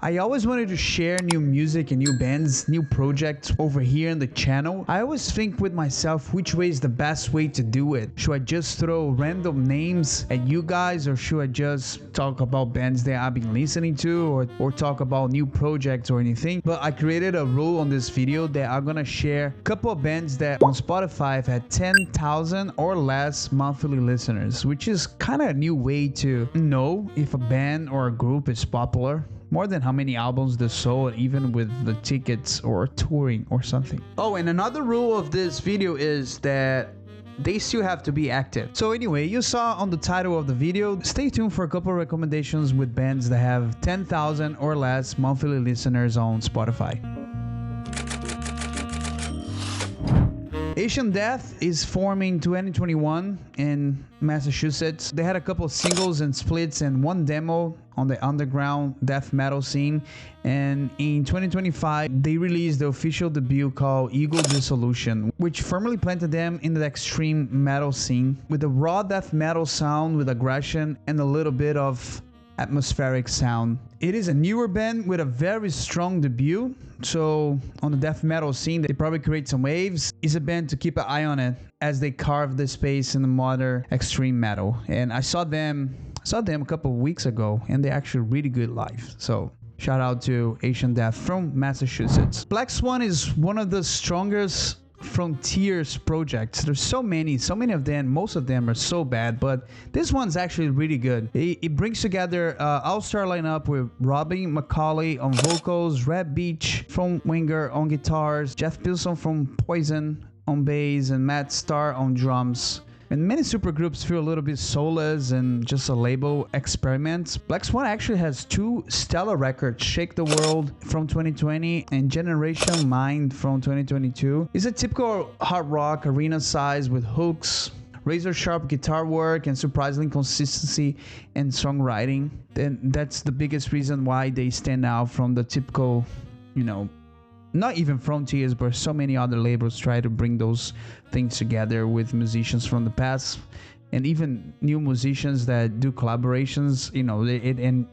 I always wanted to share new music and new bands, new projects over here on the channel. I always think with myself, which way is the best way to do it? Should I just throw random names at you guys, or should I just talk about bands that I've been listening to, or talk about new projects or anything? But I created a rule on this video that I'm gonna share a couple of bands that on Spotify have had 10,000 or less monthly listeners, which is kind of a new way to know if a band or a group is popular. More than how many albums they sold, even with the tickets or touring or something. Oh, and another rule of this video is that they still have to be active. So anyway, you saw on the title of the video, stay tuned for a couple of recommendations with bands that have 10,000 or less monthly listeners on Spotify. Asian Death is forming 2021 in Massachusetts. They had a couple of singles and splits and one demo on the underground death metal scene. And in 2025, they released the official debut called Ego Dissolution, which firmly planted them in the extreme metal scene with a raw death metal sound with aggression and a little bit of atmospheric sound. It is a newer band with a very strong debut, so on the death metal scene they probably create some waves. It's a band to keep an eye on it as they carve the space in the modern extreme metal. And I saw them a couple of weeks ago, and they're actually really good live. So shout out to Asian Death from Massachusetts. Black Swan is one of the strongest frontiers projects. There's so many of them. Most of them are so bad, but this one's actually really good. It brings together all-star lineup with Robin McCauley on vocals, Red Beach from Winger on guitars, Jeff Pilson from Poison on bass, and Matt Starr on drums. And many supergroups feel a little bit soulless and just a label experiment. Black Swan actually has two stellar records, Shake the World from 2020 and Generation Mind from 2022. It's a typical hard rock arena size with hooks, razor sharp guitar work, and surprising consistency in songwriting. And that's the biggest reason why they stand out from the typical, not even Frontiers, but so many other labels try to bring those things together with musicians from the past and even new musicians that do collaborations.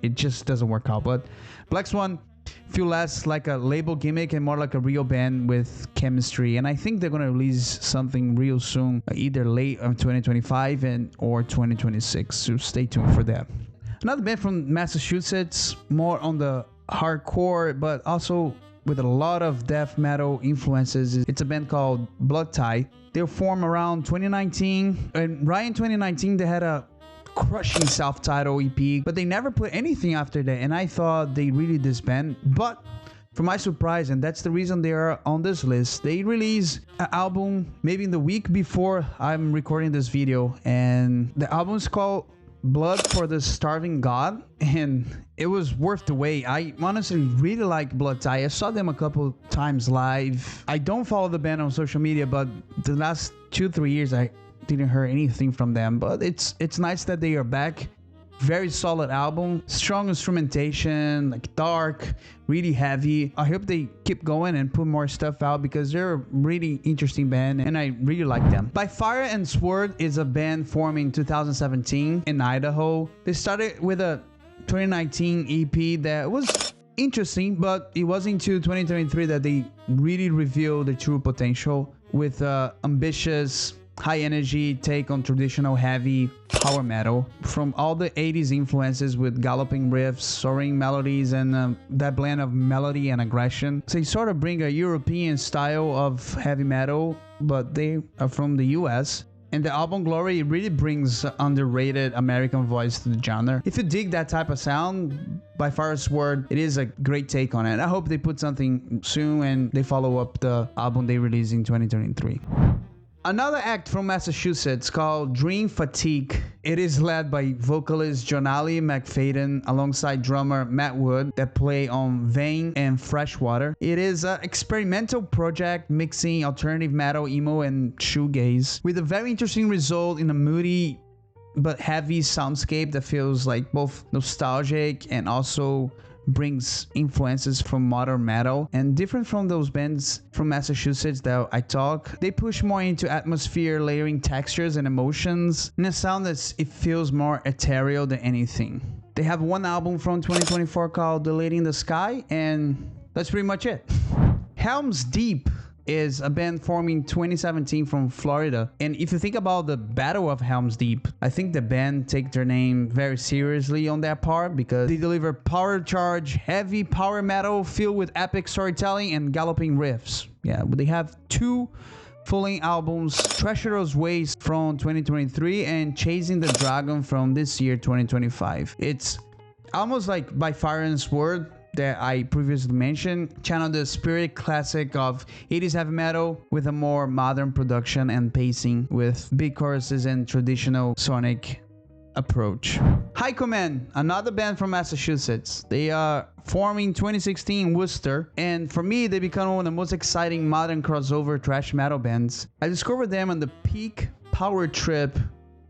It just doesn't work out. But Black Swan feel less like a label gimmick and more like a real band with chemistry. And I think they're gonna release something real soon, either late of 2025 or 2026. So stay tuned for that. Another band from Massachusetts, more on the hardcore, but also with a lot of death metal influences. It's a band called Blood Tie. They were formed around 2019, and right in 2019 they had a crushing self-titled EP, but they never put anything after that, and I thought they really disbanded. But for my surprise, and that's the reason they are on this list, they released an album maybe in the week before I'm recording this video, and the album is called Blood for the Starving God, and it was worth the wait. I honestly really like Blood Tie. I saw them a couple times live. I don't follow the band on social media, but the last 2-3 years I didn't hear anything from them. But it's nice that they are back. Very solid album, strong instrumentation, like dark, really heavy. I hope they keep going and put more stuff out because they're a really interesting band and I really like them. By Fire and Sword is a band formed in 2017 in Idaho. They started with a 2019 EP that was interesting, but it was into 2023 that they really revealed their true potential with ambitious, high energy take on traditional heavy power metal from all the 80s influences with galloping riffs, soaring melodies, and that blend of melody and aggression. So they sort of bring a European style of heavy metal, but they are from the US. And the album Glory really brings underrated American voice to the genre. If you dig that type of sound, By Fire Sword, it is a great take on it. I hope they put something soon and they follow up the album they released in 2023. Another act from Massachusetts called Dream Fatigue. It is led by vocalist Jonali McFadden alongside drummer Matt Wood that play on Vein and Freshwater. It is an experimental project mixing alternative metal, emo, and shoegaze with a very interesting result in a moody but heavy soundscape that feels like both nostalgic and also brings influences from modern metal. And different from those bands from Massachusetts that I talk, they push more into atmosphere, layering textures and emotions in a sound that it feels more ethereal than anything. They have one album from 2024 called The Lady in the Sky, and that's pretty much it. Helms Deep is a band formed in 2017 from Florida. And if you think about the Battle of Helms Deep, I think the band take their name very seriously on that part because they deliver power charge, heavy power metal filled with epic storytelling and galloping riffs. Yeah, but they have two full-length albums, Treacherous Ways from 2023 and Chasing the Dragon from this year, 2025. It's almost like By Fire and Sword that I previously mentioned, channel the spirit classic of 80s heavy metal with a more modern production and pacing with big choruses and traditional sonic approach. High Command, another band from Massachusetts. They are formed in 2016 in Worcester, and for me, they become one of the most exciting modern crossover thrash metal bands. I discovered them on the peak power trip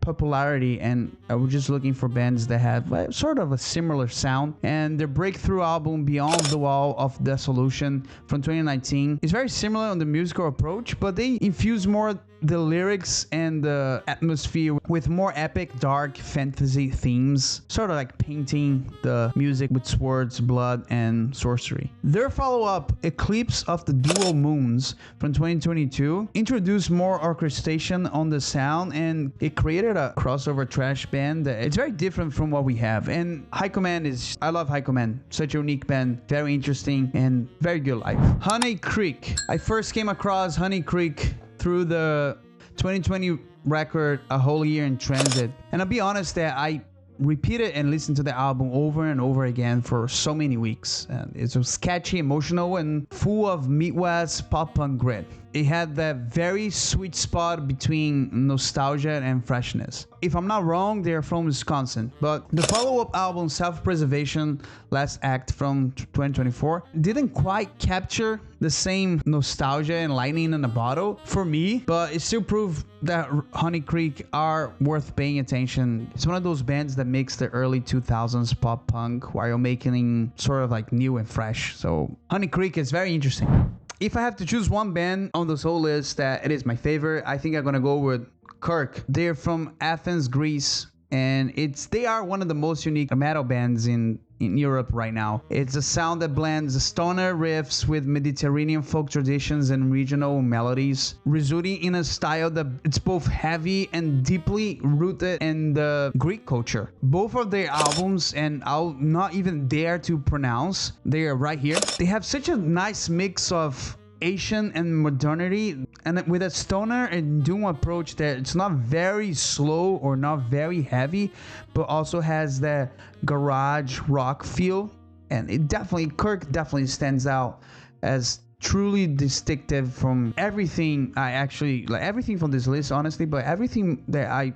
popularity, and I was just looking for bands that had sort of a similar sound, and their breakthrough album Beyond the Wall of Dissolution from 2019 is very similar on the musical approach, but they infuse more the lyrics and the atmosphere with more epic dark fantasy themes, sort of like painting the music with swords, blood, and sorcery. Their follow-up Eclipse of the Dual Moons from 2022 introduced more orchestration on the sound, and it created a crossover thrash band that it's very different from what we have. And High Command is, I love High Command, such a unique band, very interesting and very good live. Honey Creek, I first came across Honey Creek through the 2020 record A Whole Year in Transit, and I'll be honest that I repeated and listened to the album over and over again for so many weeks, and it was catchy, emotional, and full of Midwest pop punk grit. It had that very sweet spot between nostalgia and freshness. If I'm not wrong, they're from Wisconsin, but the follow-up album Self-Preservation Last Act from 2024 didn't quite capture the same nostalgia and lightning in a bottle for me, but it still proved that Honey Creek are worth paying attention. It's one of those bands that makes the early 2000s pop punk while making sort of like new and fresh. So Honey Creek is very interesting. If I have to choose one band on this whole list that it is my favorite, I think I'm gonna go with Kirk. They're from Athens, Greece, and they are one of the most unique metal bands in Europe right now. It's a sound that blends stoner riffs with Mediterranean folk traditions and regional melodies, resulting in a style that it's both heavy and deeply rooted in the Greek culture. Both of their albums, and I'll not even dare to pronounce, they are right here. They have such a nice mix of Asian and modernity, and with a stoner and doom approach that it's not very slow or not very heavy, but also has that garage rock feel. And Kirk definitely stands out as truly distinctive from everything I actually like, everything from this list honestly, but everything that I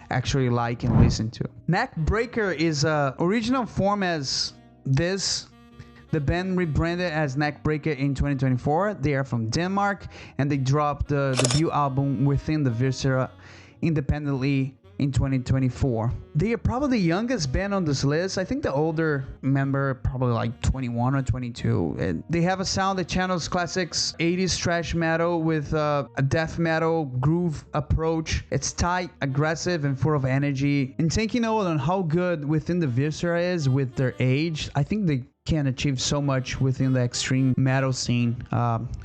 actually like and listen to. Neckbreaker is original form as this. The band rebranded as Neckbreaker in 2024. They are from Denmark, and they dropped the debut album Within the Viscera independently in 2024. They are probably the youngest band on this list. I think the older member probably like 21 or 22. And they have a sound that channels classics 80s thrash metal with a death metal groove approach. It's tight, aggressive, and full of energy. And taking note on how good Within the Viscera is with their age, I think they can achieve so much within the extreme metal scene.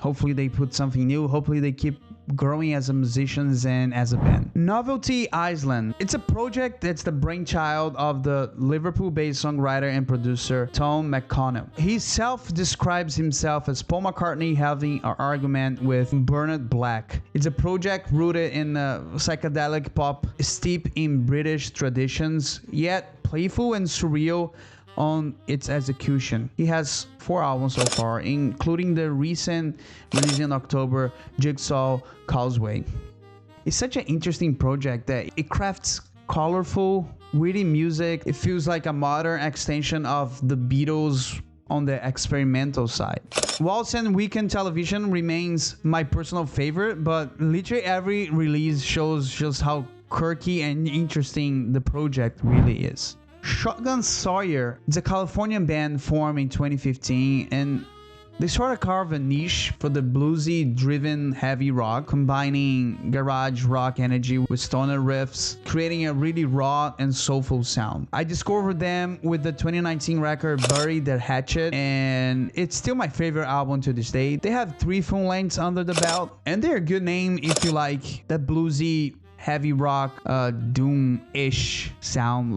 Hopefully they put something new. Hopefully they keep growing as a musicians and as a band. Novelty Island. It's a project that's the brainchild of the Liverpool-based songwriter and producer Tom McConnell. He self-describes himself as Paul McCartney having an argument with Bernard Black. It's a project rooted in psychedelic pop steeped in British traditions, yet playful and surreal on its execution. He has 4 albums so far, including the recent release in October, Jigsaw Causeway. It's such an interesting project that it crafts colorful, witty music. It feels like a modern extension of the Beatles on the experimental side. Waltz and Weekend Television remains my personal favorite, but literally every release shows just how quirky and interesting the project really is. Shotgun Sawyer is a Californian band formed in 2015, and They sort of carve a niche for the bluesy driven heavy rock, combining garage rock energy with stoner riffs, creating a really raw and soulful sound. I discovered them with the 2019 record Bury the Hatchet, and it's still my favorite album to this day. They have 3 full lengths under the belt, and they're a good name if you like that bluesy heavy rock, doom-ish sound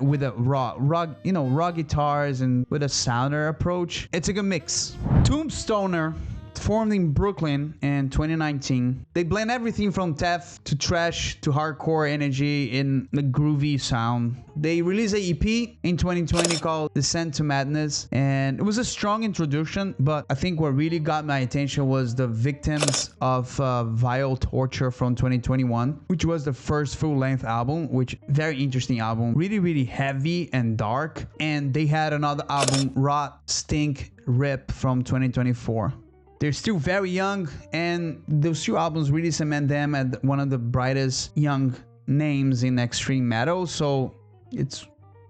with a raw guitars and with a sounder approach. It's a good mix. Tombstoner, formed in Brooklyn in 2019. They blend everything from death to thrash to hardcore energy in the groovy sound. They released an EP in 2020 called Descent to Madness, and it was a strong introduction, but I think what really got my attention was the Victims of Vile Torture from 2021, which was the first full-length album, which very interesting album, really heavy and dark. And they had another album, Rot, Stink, Rip from 2024. They're still very young, and those 2 albums really cement them as one of the brightest young names in extreme metal, so it's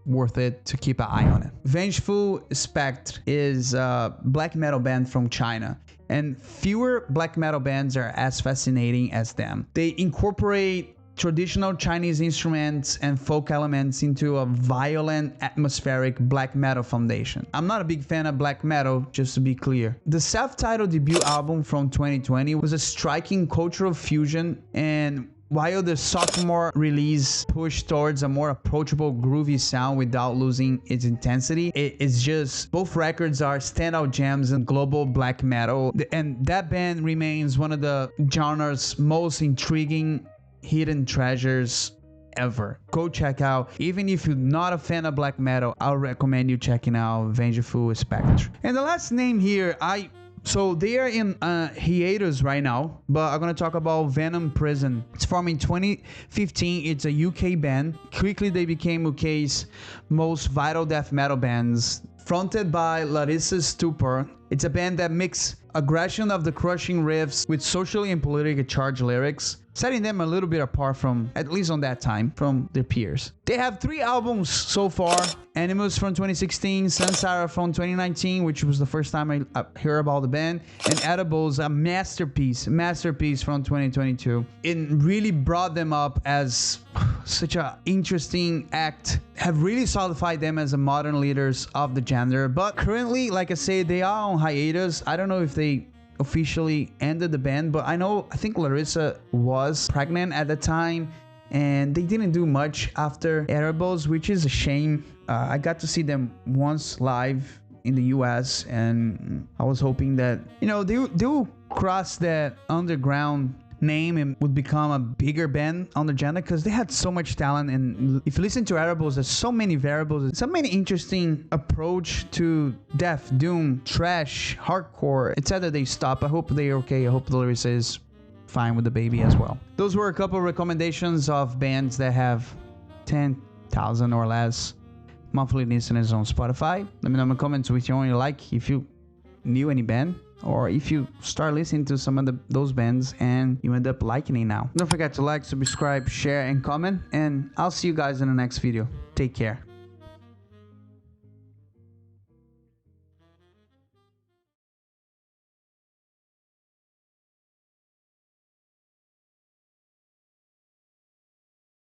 worth it to keep an eye on it. Vengeful Spectre is a black metal band from China, and fewer black metal bands are as fascinating as them. They incorporate traditional Chinese instruments and folk elements into a violent, atmospheric black metal foundation. I'm not a big fan of black metal, just to be clear. The self-titled debut album from 2020 was a striking cultural fusion, and while the sophomore release pushed towards a more approachable, groovy sound without losing its intensity, it's just, both records are standout gems in global black metal, and that band remains one of the genre's most intriguing hidden treasures ever. Go check out. Even if you're not a fan of black metal, I'll recommend you checking out Vengeful Spectre. And the last name here, so they are in hiatus right now, but I'm gonna talk about Venom Prison. It's formed in 2015. It's a UK band. Quickly they became UK's most vital death metal bands. Fronted by Larissa Stupor, it's a band that mixes aggression of the crushing riffs with socially and politically charged lyrics, setting them a little bit apart from, at least on that time, from their peers. They have 3 albums so far: Animus from 2016, Sansara from 2019, which was the first time I heard about the band, and Edibles, a masterpiece from 2022. It really brought them up as such an interesting act, have really solidified them as the modern leaders of the genre. But currently, like I say, they are on hiatus. I don't know if they officially ended the band, but I think Larissa was pregnant at the time, and they didn't do much after Edibles, which is a shame. I got to see them once live in the US, and I was hoping that, they'll cross that underground name and would become a bigger band on the genre, because they had so much talent. And if you listen to Edibles, there's so many variables, so many interesting approach to death, doom, trash, hardcore. It's sad that they stop. I hope they're okay. I hope Larissa is fine with the baby as well. Those were a couple of recommendations of bands that have 10,000 or less monthly listeners on Spotify. Let me know in the comments which one you like, if you knew any band, or if you start listening to some of those bands and you end up liking it now. Don't forget to like, subscribe, share, and comment, and I'll see you guys in the next video. Take care.